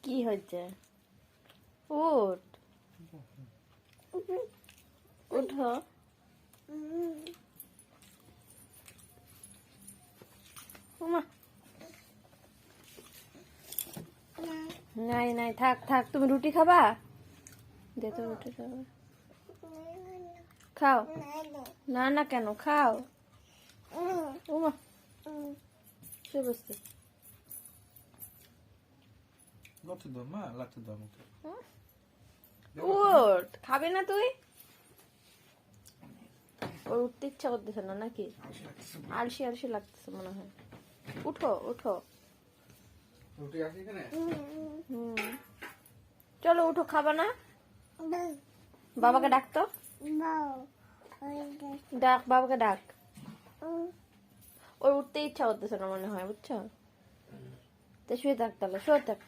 কি হয়েছে? উঠ, উঠো। ওমা, নাই নাই, থাক থাক। তুমি রুটি খাবা? দে তো রুটি খাবা। খাও। না না, কেন? খাও। ওমা, শুয়ে বসছে। উঠ, খাবে না তুই? ওর উঠতে ইচ্ছা করতেছে না নাকি? আলসি আলসি লাগতেছে মনে হয়। উঠো উঠো। চলো উঠো, খাবা না? বাবাকে ডাক তো। ডাক, বাবাকে ডাক। ওর উঠতে ইচ্ছা করতেছে না মনে হয়, বুঝছো? তো শুয়ে থাক, তাহলে শুয়ে থাক।